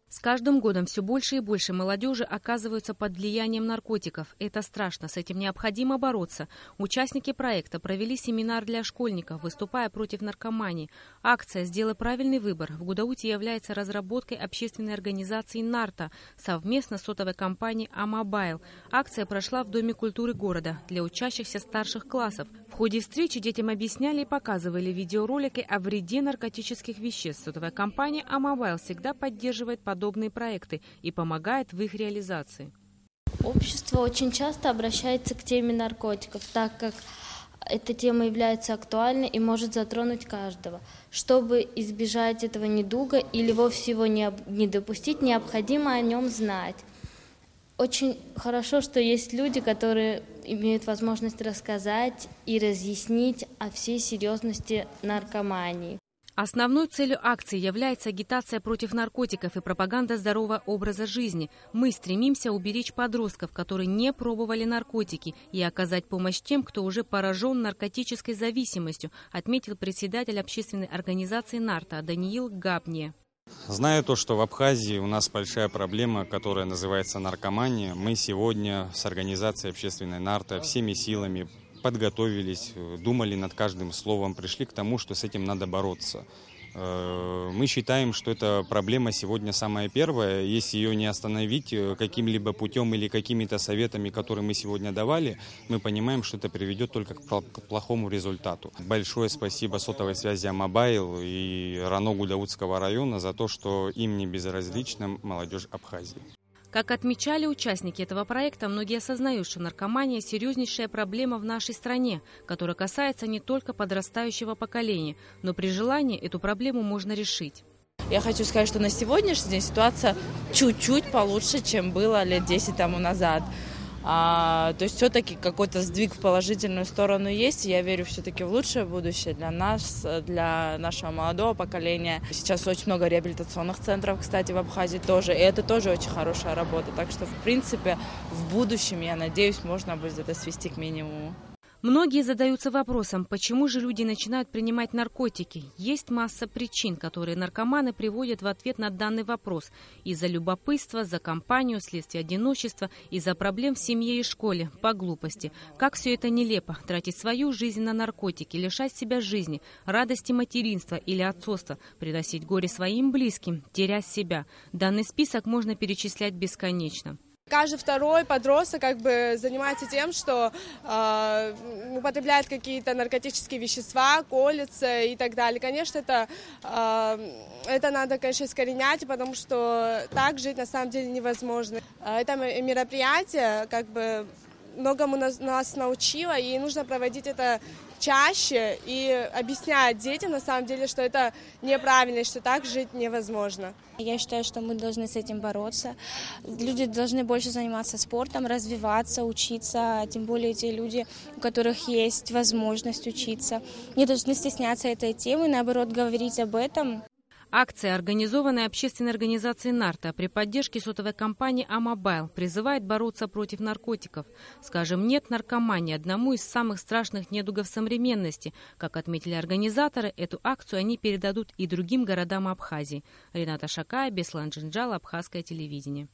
С каждым годом все больше и больше молодежи оказываются под влиянием наркотиков. Это страшно, с этим необходимо бороться. Участники проекта провели семинар для школьников, выступая против наркомании. Акция «Сделай правильный выбор» в Гудауте является разработкой общественной организации «Нарта» совместно с сотовой компанией «Амобайл». Акция прошла в Доме культуры города для учащихся старших классов. В ходе встречи детям объясняли и показывали видеоролики о вреде наркотических веществ. Сотовая компания «Амобайл» всегда поддерживает подобные проекты и помогает в их реализации. Общество очень часто обращается к теме наркотиков, так как эта тема является актуальной и может затронуть каждого. Чтобы избежать этого недуга или вовсе его не допустить, необходимо о нем знать. Очень хорошо, что есть люди, которые имеют возможность рассказать и разъяснить о всей серьезности наркомании. Основной целью акции является агитация против наркотиков и пропаганда здорового образа жизни. Мы стремимся уберечь подростков, которые не пробовали наркотики, и оказать помощь тем, кто уже поражен наркотической зависимостью, отметил председатель общественной организации «Нарта» Даниил Габния. Зная то, что в Абхазии у нас большая проблема, которая называется наркомания, мы сегодня с организацией общественной «Нарта» всеми силами подготовились, думали над каждым словом, пришли к тому, что с этим надо бороться. Мы считаем, что эта проблема сегодня самая первая. Если ее не остановить каким-либо путем или какими-то советами, которые мы сегодня давали, мы понимаем, что это приведет только к плохому результату. Большое спасибо сотовой связи «Амобайл» и РАНО Гудаутского района за то, что им не безразлична молодежь Абхазии. Как отмечали участники этого проекта, многие осознают, что наркомания – серьезнейшая проблема в нашей стране, которая касается не только подрастающего поколения, но при желании эту проблему можно решить. Я хочу сказать, что на сегодняшний день ситуация чуть-чуть получше, чем было лет 10 тому назад. То есть все-таки какой-то сдвиг в положительную сторону есть. Я верю все-таки в лучшее будущее для нас, для нашего молодого поколения. Сейчас очень много реабилитационных центров, кстати, в Абхазии тоже. И это тоже очень хорошая работа. Так что, в принципе, в будущем, я надеюсь, можно будет это свести к минимуму. Многие задаются вопросом, почему же люди начинают принимать наркотики. Есть масса причин, которые наркоманы приводят в ответ на данный вопрос. Из-за любопытства, за компанию, вследствие одиночества, из-за проблем в семье и школе, по глупости. Как все это нелепо, тратить свою жизнь на наркотики, лишать себя жизни, радости материнства или отцовства, приносить горе своим близким, терять себя. Данный список можно перечислять бесконечно. Каждый второй подросток занимается тем, что употребляет какие-то наркотические вещества, колется и так далее. Конечно, это надо, конечно, искоренять, потому что так жить на самом деле невозможно. Это мероприятие многому нас научило, и нужно проводить это чаще и объяснять детям, на самом деле, что это неправильно, что так жить невозможно. Я считаю, что мы должны с этим бороться. Люди должны больше заниматься спортом, развиваться, учиться, тем более те люди, у которых есть возможность учиться. Не должны стесняться этой темы, наоборот, говорить об этом. Акция, организованная общественной организацией «Нарта» при поддержке сотовой компании «Амобайл», призывает бороться против наркотиков. Скажем «нет» наркомании, одному из самых страшных недугов современности. Как отметили организаторы, эту акцию они передадут и другим городам Абхазии. Рената Шакая, Беслан Джинджал, Абхазское телевидение.